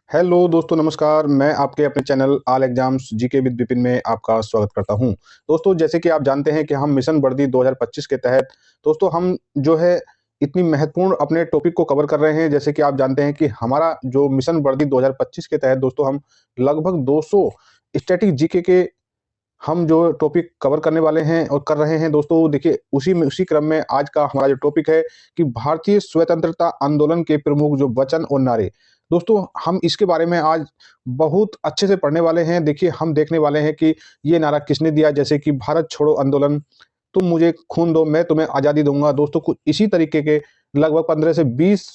Hello दोस्तों, नमस्कार। मैं आपके अपने channel all exams GK with Vipin में आपका स्वागत करता हूं। दोस्तों, जैसे कि आप जानते हैं कि हम मिशन वर्दी 2025 के तहत दोस्तों हम जो है इतनी महत्वपूर्ण अपने टॉपिक को कवर कर रहे हैं। जैसे कि आप जानते हैं कि हमारा जो मिशन वर्दी 2025 के तहत दोस्तों हम लगभग 200 स्टैटिक जीके के हम जो टॉपिक कवर करने वाले हैं और कर रहे हैं दोस्तों। देखिए, उसी क्रम में आज का हमारा जो टॉपिक है कि भारतीय स्वतंत्रता आंदोलन के प्रमुख जो वचन और नारे, दोस्तों हम इसके बारे में आज बहुत अच्छे से पढ़ने वाले हैं। देखिए, हम देखने वाले हैं कि ये नारा किसने दिया। जैसे कि भारत छोड़ो आंदोलन, तुम मुझे खून दो मैं तुम्हें आज़ादी दूंगा। दोस्तों, कुछ इसी तरीके के लगभग 15 से 20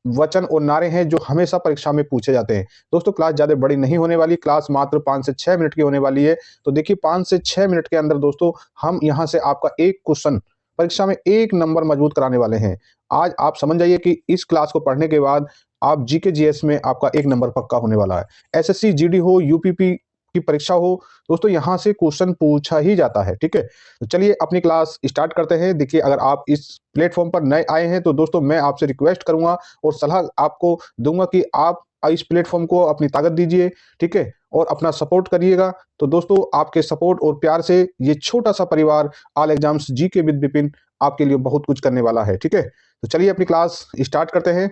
वचन और नारे हैं जो हमेशा परीक्षा में पूछे जाते हैं। दोस्तों, क्लास ज़्यादा बड़ी नहीं होने वाली, क्लास मात्र 5 से 6 मिनट की होने वाली है। तो देखिए, 5 से 6 मिनट के अंदर दोस्तों हम यहाँ से आपका एक क्वेश्चन परीक्षा में 1 नंबर मजबूत कराने वाले हैं। आज आप समझ जाइए कि इस क्लास को पढ़ने के बाद आप जीके जीएस में आपका 1 नंबर पक्का होने वाला है। एसएससी जीडी हो, यूपीपी की परीक्षा हो, दोस्तों यहाँ से क्वेश्चन पूछा ही जाता है। ठीक है, तो चलिए अपनी क्लास स्टार्ट करते हैं। देखिए, अगर आप इस प्लेटफॉर्म पर नए आए हैं तो दोस्तों मैं आपसे रिक्वेस्ट करूंगा और सलाह आपको दूंगा कि आप इस प्लेटफॉर्म को अपनी ताकत दीजिए। ठीक है, और अपना सपोर्ट करिएगा। तो दोस्तों, आपके सपोर्ट और प्यार से ये छोटा सा परिवार all exams GK with Vipin आपके लिए बहुत कुछ करने वाला है। ठीक है, तो चलिए अपनी क्लास स्टार्ट करते हैं।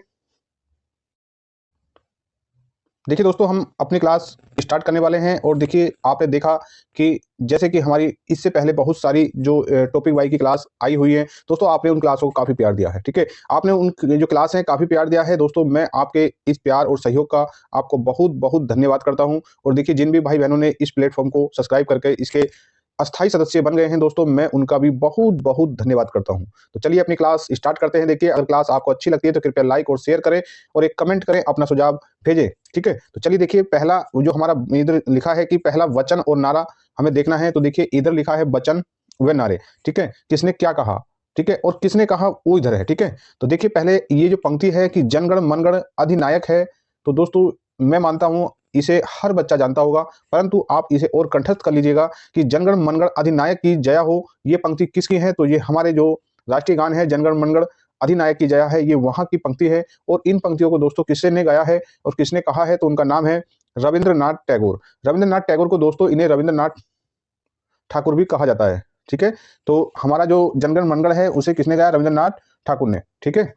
देखिए दोस्तों, हम अपनी क्लास स्टार्ट करने वाले हैं। और देखिए, आपने देखा कि जैसे कि हमारी इससे पहले बहुत सारी जो टॉपिक वाई की क्लास आई हुई है दोस्तों, आपने उन क्लासों को काफ़ी प्यार दिया है। ठीक है, आपने उन जो क्लास हैं काफ़ी प्यार दिया है दोस्तों। मैं आपके इस प्यार और सहयोग का आपको बहुत बहुत धन्यवाद करता हूं। और देखिए, जिन भी भाई बहनों ने इस प्लेटफॉर्म को सब्सक्राइब करके इसके अस्थाई सदस्य बन गए हैं दोस्तों, मैं उनका भी बहुत बहुत धन्यवाद करता हूं। तो चलिए अपनी क्लास स्टार्ट करते हैं। देखिए, अगर क्लास आपको अच्छी लगती है तो कृपया लाइक और शेयर करें और एक कमेंट करें, अपना सुझाव भेजें। ठीक है, तो चलिए देखिए, पहला जो हमारा इधर लिखा है कि पहला वचन और नारा हमें देखना है। तो देखिए, इधर लिखा है वचन व नारे। ठीक है, किसने क्या कहा, ठीक है, और किसने कहा वो इधर है। ठीक है, तो देखिए, पहले ये जो पंक्ति है कि जनगण मनगण अधिनायक है, तो दोस्तों मैं मानता हूं इसे हर बच्चा जानता होगा, परंतु आप इसे और कंठस्थ कर लीजिएगा कि जनगण मनगण अधिनायक की जया हो। ये पंक्ति किसकी है? तो ये हमारे जो राष्ट्रीय गान है जनगण मनगण अधिनायक की जया है, ये वहां की पंक्ति है। और इन पंक्तियों को दोस्तों किसने गाया है और किसने कहा है? तो उनका नाम है रविंद्रनाथ टैगोर। रविंद्रनाथ टैगोर को दोस्तों इन्हें रविंद्रनाथ ठाकुर भी कहा जाता है। ठीक है, तो हमारा जो जनगण मनगण है उसे किसने गाया? रविंद्रनाथ ठाकुर ने। ठीक है,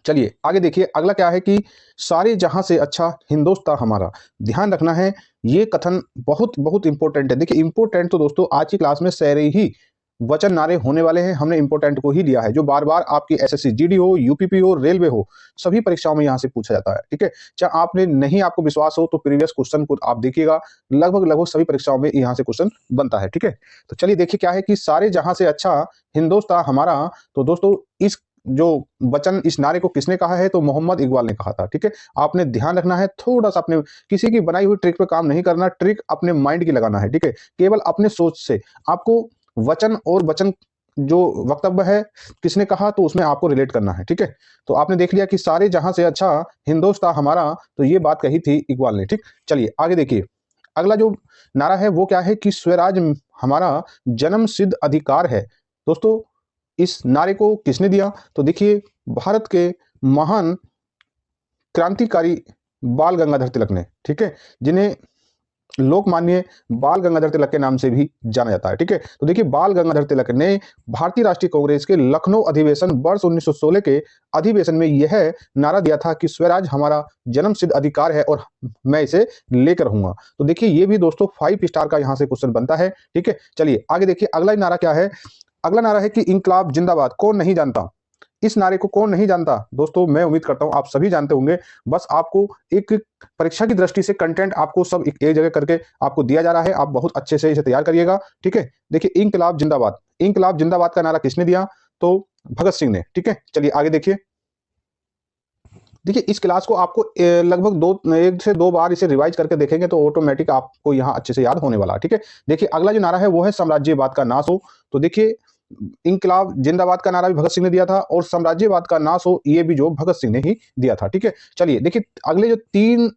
चलिए आगे देखिए, अगला क्या है कि सारे जहां से अच्छा हिंदुस्तान हमारा। ध्यान रखना है, ये कथन बहुत बहुत इंपॉर्टेंट है। देखिए, इंपॉर्टेंट तो दोस्तों आज की क्लास में सारे ही वचन नारे होने वाले हैं। हमने इंपॉर्टेंट को ही लिया है, जो बार बार आपकी एसएससी जीडी हो, यूपीपी हो, रेलवे हो, सभी परीक्षाओं में यहां से पूछा जाता है। ठीक है, चाहे आपने नहीं आपको विश्वास हो तो प्रीवियस क्वेश्चन को आप देखिएगा, लगभग लगभग सभी परीक्षाओं में यहां से क्वेश्चन बनता है। ठीक है, तो चलिए देखिए क्या है कि सारे जहां से अच्छा हिंदुस्तान हमारा। तो दोस्तों इस जो वचन, इस नारे को किसने कहा है? तो मोहम्मद इकबाल ने कहा था। ठीक है, आपने ध्यान रखना है, थोड़ा सा अपने किसी की बनाई हुई ट्रिक पे काम नहीं करना, ट्रिक अपने माइंड की लगाना है। ठीक है, केवल अपने सोच से आपको वचन और वचन जो वक्तव्य है किसने कहा तो उसमें आपको रिलेट करना है। ठीक है, तो आपने देख लिया कि सारे जहां से अच्छा हिंदुस्तान हमारा, तो ये बात कही थी इकबाल ने। ठीक, चलिए आगे देखिए, अगला जो नारा है वो क्या है कि स्वराज हमारा जन्म सिद्ध अधिकार है। दोस्तों इस नारे को किसने दिया? तो देखिए, भारत के महान क्रांतिकारी बाल गंगाधर तिलक ने। ठीक है, जिन्हें लोकमान्य बाल गंगाधर तिलक के नाम से भी जाना जाता है। ठीक है, तो देखिए, बाल गंगाधर तिलक ने भारतीय राष्ट्रीय कांग्रेस के लखनऊ अधिवेशन वर्ष 1916 के अधिवेशन में यह नारा दिया था कि स्वराज हमारा जन्म सिद्ध अधिकार है और मैं इसे लेकर रहूंगा। तो देखिए, ये भी दोस्तों 5 स्टार का यहां से क्वेश्चन बनता है। ठीक है, चलिए आगे देखिए, अगला नारा क्या है? अगला नारा है कि इंकलाब जिंदाबाद। कौन नहीं जानता इस नारे को? कौन नहीं जानता दोस्तों? मैं उम्मीद करता हूं आप सभी जानते होंगे। बस आपको एक परीक्षा की दृष्टि से कंटेंट आपको सब एक जगह करके आपको दिया जा रहा है, आप बहुत अच्छे से इसे तैयार करिएगा। ठीक है, देखिए, इंकलाब जिंदाबाद, इंकलाब जिंदाबाद का नारा किसने दिया? तो भगत सिंह ने। ठीक है, चलिए आगे देखिए। देखिए, इस क्लास को आपको लगभग 1 से 2 बार इसे रिवाइज करके देखेंगे तो ऑटोमेटिक आपको यहाँ अच्छे से याद होने वाला है। ठीक है, देखिए, अगला जो नारा है वो है साम्राज्यवाद का नाश हो। तो देखिए, इंकलाब जिंदाबाद का नारा भी भगत सिंह ने दिया था और साम्राज्यवाद का नाश हो ये भी जो भगत सिंह ने ही दिया था। ठीक है, चलिए देखिए, अगले जो 3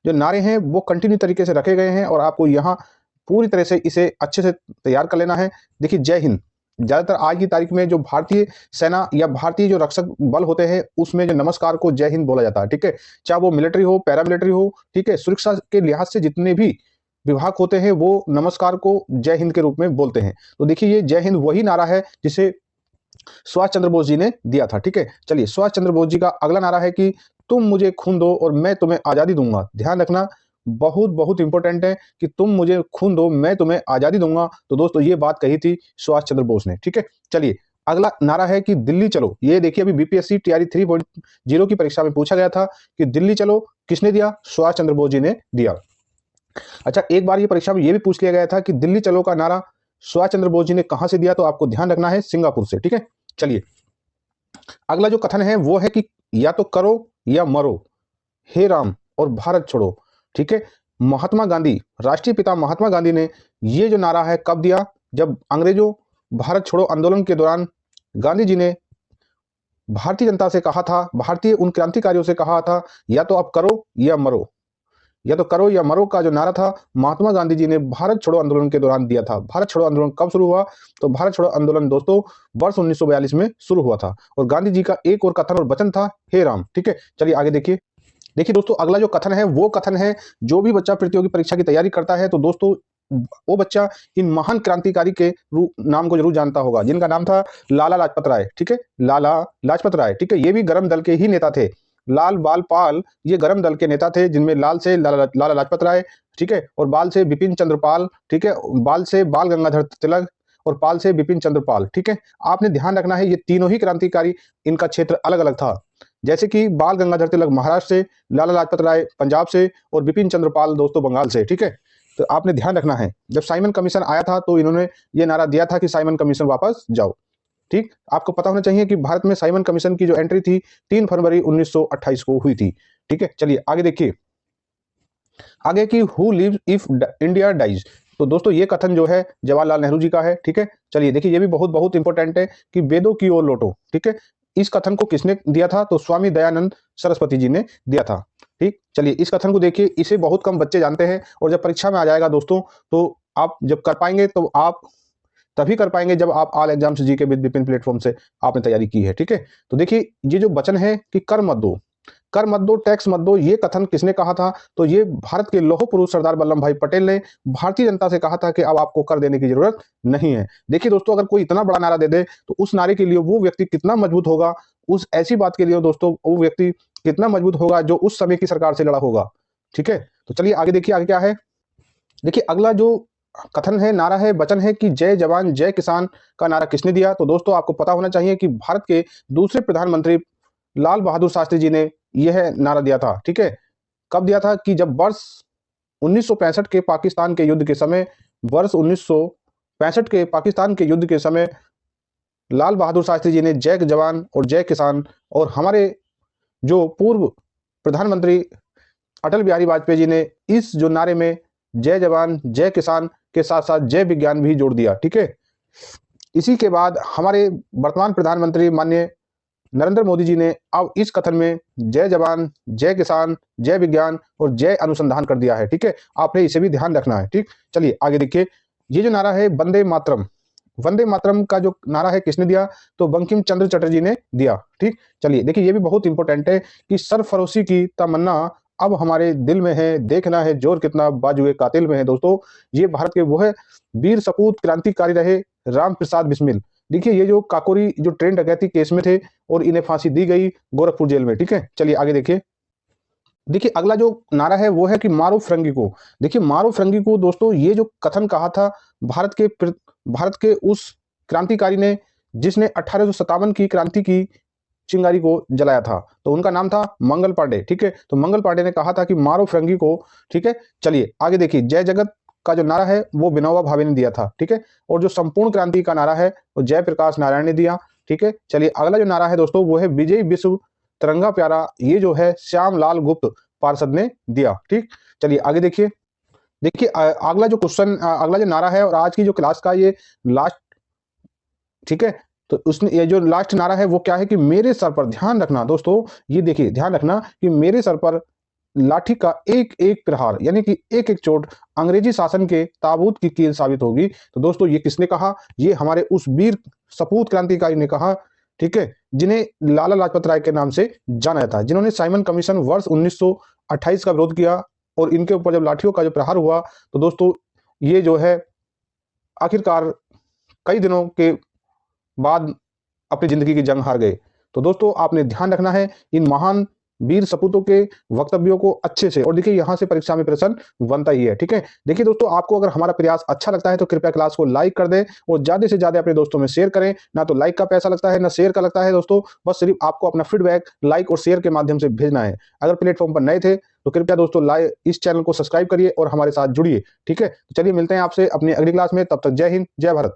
जो नारे हैं वो कंटिन्यू तरीके से रखे गए हैं और आपको यहाँ पूरी तरह से इसे अच्छे से तैयार कर लेना है। देखिए, जय हिंद, ज्यादातर आज की तारीख में जो भारतीय सेना या भारतीय जो रक्षक बल होते हैं उसमें जो नमस्कार को जय हिंद बोला जाता है, ठीक है। चाहे वो मिलिट्री हो, पैरामिलिट्री हो, ठीक है, सुरक्षा के लिहाज से जितने भी विभाग होते हैं वो नमस्कार को जय हिंद के रूप में बोलते हैं। तो देखिए ये जय हिंद वही नारा है जिसे सुभाष चंद्र बोस जी ने दिया था, ठीक है। चलिए सुभाष चंद्र बोस जी का अगला नारा है कि तुम मुझे खून दो और मैं तुम्हें आजादी दूंगा। ध्यान रखना, बहुत बहुत इंपॉर्टेंट है कि तुम मुझे खून दो मैं तुम्हें आजादी दूंगा। तो दोस्तों ये बात कही थी सुभाष चंद्र बोस ने, ठीक है। चलिए अगला नारा है कि दिल्ली चलो। ये देखिए अभी बीपीएससी टीआरई 3.0 की परीक्षा में पूछा गया था कि दिल्ली चलो किसने दिया? सुभाष चंद्र बोस जी ने दिया। अच्छा, एक बार ये परीक्षा में ये भी पूछ लिया गया था कि दिल्ली चलो का नारा सुभाष चंद्र बोस जी ने कहां से दिया? तो आपको ध्यान रखना है सिंगापुर से, ठीक है। चलिए अगला जो कथन है वो है कि या तो करो या मरो, हे राम और भारत छोड़ो, ठीक है। महात्मा गांधी, राष्ट्रीय पिता महात्मा गांधी ने ये जो नारा है कब दिया? जब अंग्रेजों भारत छोड़ो आंदोलन के दौरान गांधी जी ने भारतीय जनता से कहा था, भारतीय उन क्रांतिकारियों से कहा था या तो आप करो या मरो, या तो करो या मरो का जो नारा था महात्मा गांधी जी ने भारत छोड़ो आंदोलन के दौरान दिया था। भारत छोड़ो आंदोलन कब शुरू हुआ? तो भारत छोड़ो आंदोलन दोस्तों वर्ष 1942 में शुरू हुआ था और गांधी जी का एक और कथन और वचन था, हे राम, ठीक है। चलिए आगे देखिए। देखिए दोस्तों अगला जो कथन है वो कथन है, जो भी बच्चा प्रतियोगी परीक्षा की तैयारी करता है तो दोस्तों वो बच्चा इन महान क्रांतिकारी के नाम को जरूर जानता होगा, जिनका नाम था लाला लाजपत राय, ठीक है। लाला लाजपत राय, ठीक है। ये भी गरम दल के ही नेता थे। लाल बाल पाल ये गरम दल के नेता थे, जिनमें लाल से लाला लाजपत राय, ठीक है, और बाल से बिपिन चंद्र पाल, ठीक है, बाल से बाल गंगाधर तिलक और पाल से बिपिन चंद्र पाल, ठीक है। आपने ध्यान रखना है ये तीनों ही क्रांतिकारी, इनका क्षेत्र अलग अलग था। जैसे कि बाल गंगाधर तिलक महाराष्ट्र से, लाला लाजपत राय पंजाब से और बिपिन चंद्र पाल दोस्तों बंगाल से, ठीक है। तो आपने ध्यान रखना है जब साइमन कमीशन आया था तो इन्होंने ये नारा दिया था कि साइमन कमीशन वापस जाओ, ठीक। आपको पता होना चाहिए कि भारत में साइमन कमीशन की जो एंट्री थी 3 फरवरी 1928 को हुई थी, ठीक है। चलिए आगे देखिए, आगे की who lives if India dies. तो दोस्तों ये कथन जो है जवाहरलाल नेहरू जी का है, ठीक है। चलिए देखिए ये भी बहुत बहुत इंपॉर्टेंट है कि वेदों की ओर लौटो, ठीक है। इस कथन को किसने दिया था? तो स्वामी दयानंद सरस्वती जी ने दिया था, ठीक। चलिए इस कथन को देखिए, इसे बहुत कम बच्चे जानते हैं और जब परीक्षा में आ जाएगा दोस्तों तो आप जब कर पाएंगे तो आप तभी कर पाएंगे जब आप all exams GK with Vipin platform से आपने तैयारी की है, ठीक है। तो देखिए ये जो वचन है कि कर मत दो, कर मत दो, टैक्स मत दो, ये कथन किसने कहा था? तो ये भारत के लौह पुरुष सरदार वल्लभ भाई पटेल ने भारतीय जनता से कहा था कि अब आपको कर देने की जरूरत नहीं है। देखिए दोस्तों अगर कोई इतना बड़ा नारा दे दे तो उस नारे के लिए वो व्यक्ति कितना मजबूत होगा, उस ऐसी बात के लिए दोस्तों वो व्यक्ति कितना मजबूत होगा जो उस समय की सरकार से लड़ा होगा, ठीक है। तो चलिए आगे देखिए, आगे क्या है। देखिए अगला जो कथन है, नारा है, वचन है कि जय जवान जय किसान का नारा किसने दिया? तो दोस्तों आपको पता होना चाहिए कि भारत के दूसरे प्रधानमंत्री लाल बहादुर शास्त्री जी ने यह नारा दिया था, ठीक है। कब दिया था? कि जब वर्ष 1965 के पाकिस्तान के युद्ध के समय, वर्ष 1965 के पाकिस्तान के युद्ध के समय लाल बहादुर शास्त्री जी ने जय जवान और जय किसान, और हमारे जो पूर्व प्रधानमंत्री अटल बिहारी वाजपेयी जी ने इस जो नारे में जय जवान जय किसान के साथ साथ जय विज्ञान भी जोड़ दिया, ठीक है। इसी के बाद हमारे वर्तमान प्रधानमंत्री माननीय नरेंद्र मोदी जी ने अब इस कथन में जय जवान जय किसान जय विज्ञान और जय अनुसंधान कर दिया है, ठीक है। आपने इसे भी ध्यान रखना है, ठीक। चलिए आगे देखिए, ये जो नारा है वंदे मातरम, वंदे मातरम का जो नारा है किसने दिया? तो बंकिम चंद्र चटर्जी ने दिया, ठीक। चलिए देखिए ये भी बहुत इंपॉर्टेंट है कि सरफरोशी की तमन्ना अब हमारे दिल में है, देखना है जोर कितना बाजुए कातिल में है। दोस्तों ये भारत के वो है वीर सपूत क्रांतिकारी रहे राम प्रसाद बिस्मिल। देखिए ये जो काकोरी जो ट्रेन डकैती केस में थे और इन्हें फांसी दी गई गोरखपुर जेल में, ठीक है। चलिए आगे देखिए। देखिए अगला जो नारा है वो है कि मारो फिरंगी को। देखिए मारो फिरंगी को दोस्तों ये जो कथन कहा था भारत के उस क्रांतिकारी ने जिसने 1857 की क्रांति की चिंगारी को जलाया था, तो उनका नाम था मंगल पांडे, ठीक है। तो मंगल पांडे ने कहा था कि मारो फिरंगी को, ठीक है। चलिए आगे देखिए, जय जगत का जो नारा है वो विनोबा भावे ने दिया था, ठीक है। और जो संपूर्ण क्रांति का नारा है वो जयप्रकाश नारायण ने दिया, ठीक है। चलिए अगला जो नारा है दोस्तों वो है विजय विश्व तिरंगा प्यारा, ये जो है श्याम लाल गुप्त पार्षद ने दिया, ठीक। चलिए आगे देखिए। देखिए अगला जो क्वेश्चन, अगला जो नारा है और आज की जो क्लास का ये लास्ट, ठीक है। तो उसने ये जो लास्ट नारा है वो क्या है कि मेरे सर पर, ध्यान रखना दोस्तों, ये देखिए ध्यान रखना कि मेरे सर पर लाठी का एक एक प्रहार यानी कि एक एक चोट अंग्रेजी शासन के ताबूत की कील साबित होगी। तो दोस्तों ये किसने कहा? ये हमारे उस वीर सपूत क्रांतिकारी ने कहा, ठीक है, जिन्हें लाला लाजपत राय के नाम से जाना जाता है, जिन्होंने साइमन कमीशन वर्ष 1928 का विरोध किया और इनके ऊपर जब लाठियों का जो प्रहार हुआ तो दोस्तों ये जो है आखिरकार कई दिनों के बाद अपनी जिंदगी की जंग हार गए। तो दोस्तों आपने ध्यान रखना है इन महान वीर सपूतों के वक्तव्यों को अच्छे से, और देखिए यहाँ से परीक्षा में प्रश्न बनता ही है, ठीक है। देखिए दोस्तों आपको अगर हमारा प्रयास अच्छा लगता है तो कृपया क्लास को लाइक कर दें और ज्यादा से ज्यादा अपने दोस्तों में शेयर करें। ना तो लाइक का पैसा लगता है ना शेयर का लगता है दोस्तों, बस सिर्फ आपको अपना फीडबैक लाइक और शेयर के माध्यम से भेजना है। अगर प्लेटफॉर्म पर नए थे तो कृपया दोस्तों इस चैनल को सब्सक्राइब करिए और हमारे साथ जुड़िए, ठीक है। तो चलिए मिलते हैं आपसे अपनी अगली क्लास में, तब तक जय हिंद जय भारत।